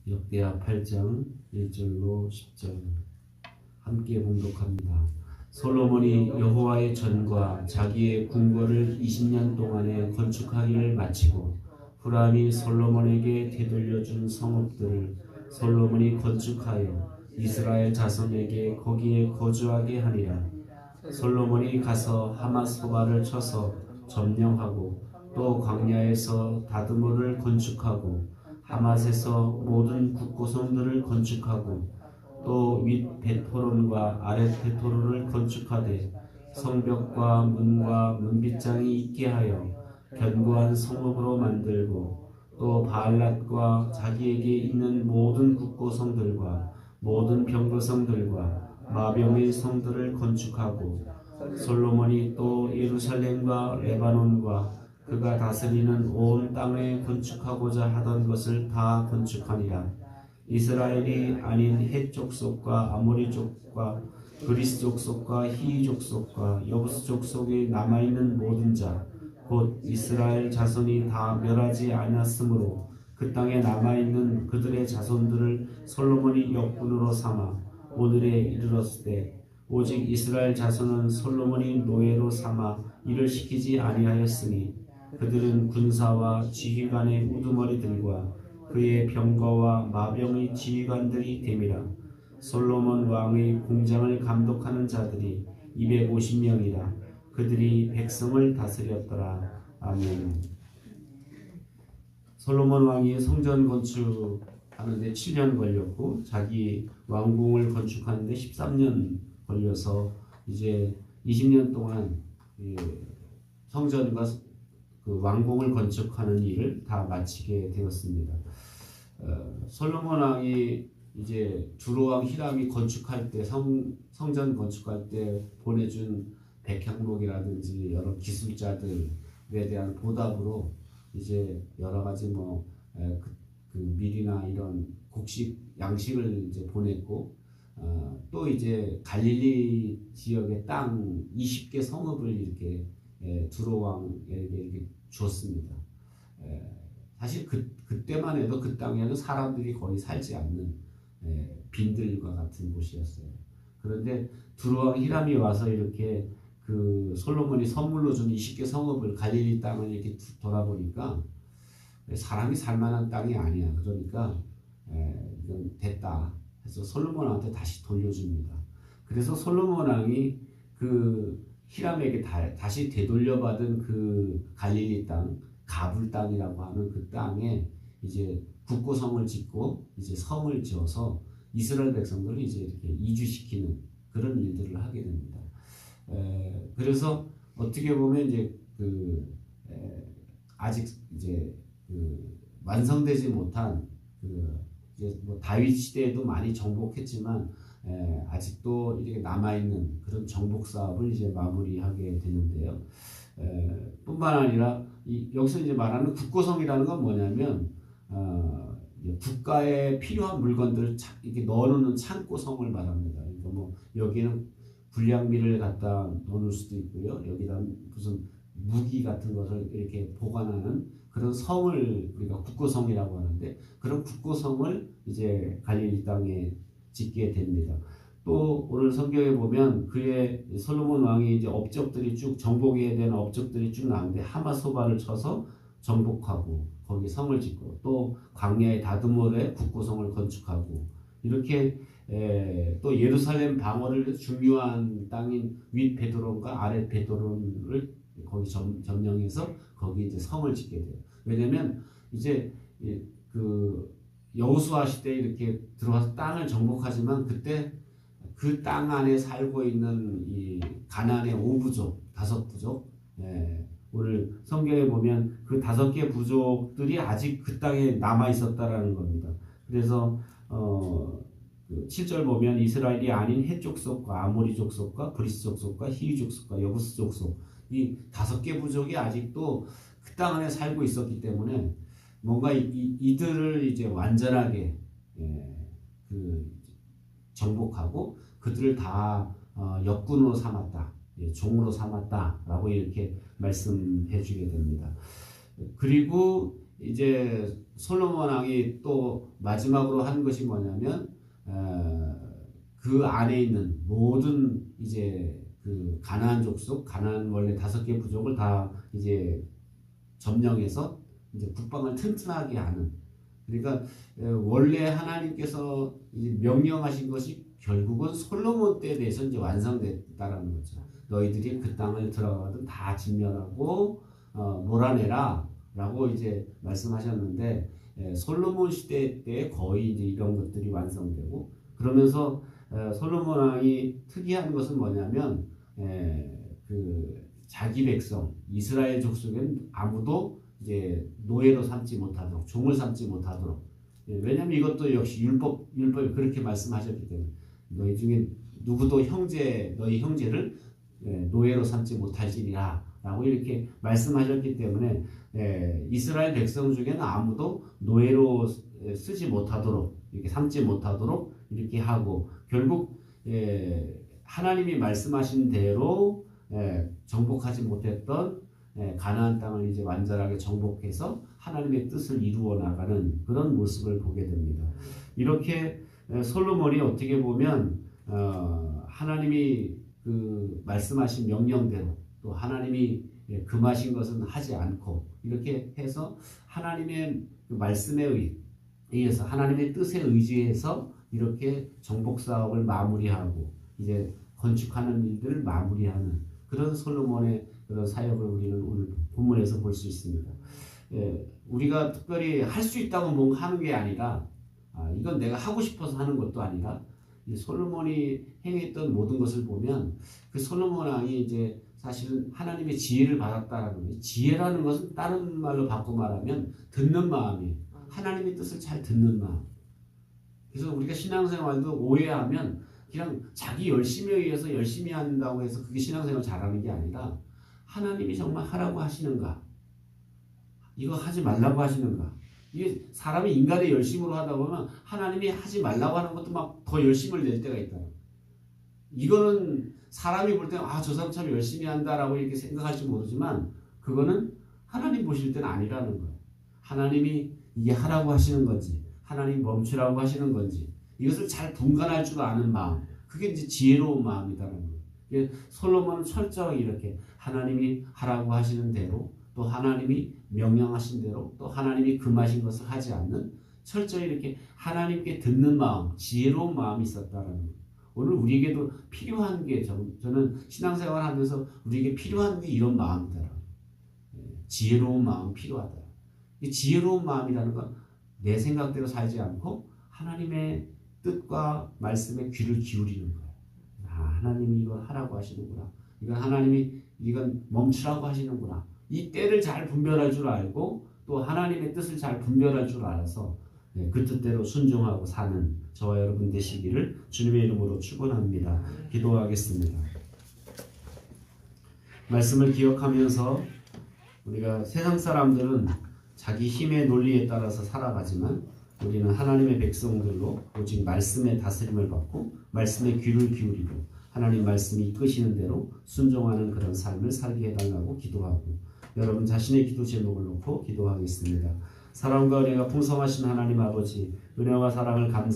역대하 8장 1절로 10절 함께 봉독합니다. 솔로몬이 여호와의 전과 자기의 궁궐을 20년 동안에 건축하기를 마치고 후람이 솔로몬에게 되돌려준 성읍들을 솔로몬이 건축하여 이스라엘 자손에게 거기에 거주하게 하니라. 솔로몬이 가서 하맛소바를 쳐서 점령하고 또 광야에서 다드모를 건축하고 하맛에서 모든 국고성들을 건축하고 또 윗 베토론과 아랫 베토론을 건축하되 성벽과 문과 문빗장이 있게 하여 견고한 성읍으로 만들고 또 바알랏과 자기에게 있는 모든 국고성들과 모든 병거성들과 마병의 성들을 건축하고 솔로몬이 또 예루살렘과 레바논과 그가 다스리는 온 땅에 건축하고자 하던 것을 다 건축하니라. 이스라엘이 아닌 헷 족속과 아모리 족속과 그리스 족속과 히위 족속과 여부스 족속에 남아있는 모든 자 곧 이스라엘 자손이 다 멸하지 않았으므로 그 땅에 남아있는 그들의 자손들을 솔로몬이 역군으로 삼아 오늘에 이르렀으되 오직 이스라엘 자손은 솔로몬이 노예로 삼아 일을 시키지 아니하였으니 그들은 군사와 지휘관의 우두머리들과 그의 병거와 마병의 지휘관들이 됨이라. 솔로몬 왕의 공장을 감독하는 자들이 250명이라. 그들이 백성을 다스렸더라. 아멘. 솔로몬 왕이 성전 건축하는데 7년 걸렸고 자기 왕궁을 건축하는데 13년 걸려서 이제 20년 동안 성전과 그 왕궁을 건축하는 일을 다 마치게 되었습니다. 솔로몬 왕이 이제 두로왕 히람이 건축할 때 성전 건축할 때 보내준 백향목이라든지 여러 기술자들에 대한 보답으로 이제 여러 가지 그 밀이나 이런 곡식 양식을 이제 보냈고 또 이제 갈릴리 지역의 땅 20개 성읍을 이렇게 두로왕에게 이렇게 줬습니다. 사실 그때만 해도 그 땅에는 사람들이 거의 살지 않는 빈들과 같은 곳이었어요. 그런데 두로왕 히람이 와서 이렇게 그 솔로몬이 선물로 준 20개 성읍을 갈릴리 땅을 이렇게 돌아보니까 사람이 살만한 땅이 아니야. 그러니까 이건 됐다 해서 솔로몬한테 다시 돌려줍니다. 그래서 솔로몬 왕이 그 히람에게 다시 되돌려받은 그 갈릴리 땅, 가불 땅이라고 하는 그 땅에 이제 국고성을 짓고 이제 성을 지어서 이스라엘 백성들을 이제 이렇게 이주시키는 그런 일들을 하게 됩니다. 그래서 어떻게 보면 이제 아직 이제 완성되지 못한 이제 다윗 시대에도 많이 정복했지만 아직도 이렇게 남아 있는 그런 정복 사업을 이제 마무리하게 되는데요. 뿐만 아니라 여기서 이제 말하는 국고성이라는 건 뭐냐면 국가에 필요한 물건들을 이렇게 넣어놓는 창고성을 말합니다. 그러니까 여기는 불량미를 갖다 넣을 수도 있고요. 여기다 무슨 무기 같은 것을 이렇게 보관하는 그런 성을 우리가 국고성이라고 하는데 그런 국고성을 이제 갈릴리 땅에 짓게 됩니다. 또 오늘 성경에 보면 그의 솔로몬 왕이 이제 업적들이 쭉 정복해야 되는 업적들이 쭉 나오는데 하마소바를 쳐서 정복하고 거기 성을 짓고 또 광야의 다드몰에 국고성을 건축하고 이렇게 또 예루살렘 방어를 중요한 땅인 윗 베드론과 아랫 베드론을 거기 점령해서 거기 이제 성을 짓게 돼요. 왜냐면 이제 그 여호수아 시대에 이렇게 들어와서 땅을 정복하지만 그때 그 땅 안에 살고 있는 이 가나안의 5부족, 5부족, 오늘 성경에 보면 그 5개 부족들이 아직 그 땅에 남아 있었다라는 겁니다. 그래서 7절 보면 이스라엘이 아닌 헷 족속과 아모리 족속과 그리스 족속과 히위 족속과 여부스 족속 이 5개 부족이 아직도 그 땅 안에 살고 있었기 때문에 뭔가 이들을 이제 완전하게 정복하고 그들을 다 역군으로 삼았다, 종으로 삼았다라고 이렇게 말씀해 주게 됩니다. 그리고 이제 솔로몬 왕이 또 마지막으로 한 것이 뭐냐면 그 안에 있는 모든 이제 그 가나안 족속, 가나안 원래 5개 부족을 다 이제 점령해서 이제 국방을 튼튼하게 하는. 그러니까 원래 하나님께서 이제 명령하신 것이 결국은 솔로몬 때에 대해서 이제 완성됐다라는 거죠. 너희들이 그 땅을 들어가든 다 진멸하고 몰아내라 라고 이제 말씀하셨는데, 솔로몬 시대 때 거의 이제 이런 것들이 완성되고, 그러면서 솔로몬 왕이 특이한 것은 뭐냐면 그 자기 백성 이스라엘 족속에는 아무도 이제 노예로 삼지 못하도록, 종을 삼지 못하도록. 왜냐하면 이것도 역시 율법이 그렇게 말씀하셨기 때문에 너희 중에 누구도 너희 형제를 노예로 삼지 못할지니라 라고 이렇게 말씀하셨기 때문에 이스라엘 백성 중에는 아무도 노예로 쓰지 못하도록, 이렇게 삼지 못하도록 이렇게 하고, 결국 하나님이 말씀하신 대로 정복하지 못했던 가나안 땅을 이제 완전하게 정복해서 하나님의 뜻을 이루어 나가는 그런 모습을 보게 됩니다. 이렇게 솔로몬이 어떻게 보면 하나님이 그 말씀하신 명령대로, 또 하나님이 금하신 것은 하지 않고, 이렇게 해서 하나님의 그 말씀에 의해서, 하나님의 뜻에 의지해서 이렇게 정복 사업을 마무리하고 이제 건축하는 일들을 마무리하는 그런 솔로몬의 그런 사역을 우리는 오늘 본문에서 볼 수 있습니다. 우리가 특별히 할 수 있다고 뭔가 하는 게 아니라, 이건 내가 하고 싶어서 하는 것도 아니라, 이 솔로몬이 행했던 모든 것을 보면 그 솔로몬 왕이 이제 사실은 하나님의 지혜를 받았다라는 거예요. 지혜라는 것은 다른 말로 바꿔 말하면 듣는 마음이에요. 하나님의 뜻을 잘 듣는 마음. 그래서 우리가 신앙생활도 오해하면 그냥 자기 열심에 의해서 열심히 한다고 해서 그게 신앙생활 잘하는 게 아니라, 하나님이 정말 하라고 하시는가, 이거 하지 말라고 하시는가. 이게 사람이 인간의 열심으로 하다 보면 하나님이 하지 말라고 하는 것도 막 더 열심을 낼 때가 있다. 이거는 사람이 볼 때는 저 사람 참 열심히 한다라고 이렇게 생각할지 모르지만, 그거는 하나님 보실 때는 아니라는 거예요. 하나님이 이게 하라고 하시는 건지, 하나님 멈추라고 하시는 건지, 이것을 잘 분간할 줄 아는 마음, 그게 이제 지혜로운 마음이다라는 거예요. 솔로몬은 철저하게 이렇게 하나님이 하라고 하시는 대로, 또 하나님이 명령하신 대로, 또 하나님이 금하신 것을 하지 않는, 철저히 이렇게 하나님께 듣는 마음, 지혜로운 마음이 있었다라는 거예요. 오늘 우리에게도 필요한 게, 저는 신앙생활 하면서 우리에게 필요한 게 이런 마음이다. 지혜로운 마음 필요하다. 이 지혜로운 마음이라는 건 내 생각대로 살지 않고 하나님의 뜻과 말씀에 귀를 기울이는 거예요. 하나님이 이걸 하라고 하시는구나. 이건 멈추라고 하시는구나. 이 때를 잘 분별할 줄 알고, 또 하나님의 뜻을 잘 분별할 줄 알아서 그 뜻대로 순종하고 사는 저와 여러분 되시기를 주님의 이름으로 축원합니다. 기도하겠습니다. 말씀을 기억하면서, 우리가 세상 사람들은 자기 힘의 논리에 따라서 살아가지만 우리는 하나님의 백성들로 오직 말씀의 다스림을 받고 말씀에 귀를 기울이고 하나님 말씀이 이끄시는 대로 순종하는 그런 삶을 살게 해달라고 기도하고, 여러분 자신의 기도 제목을 놓고 기도하겠습니다. 사랑과 은혜가 풍성하신 하나님 아버지, 은혜와 사랑을 감사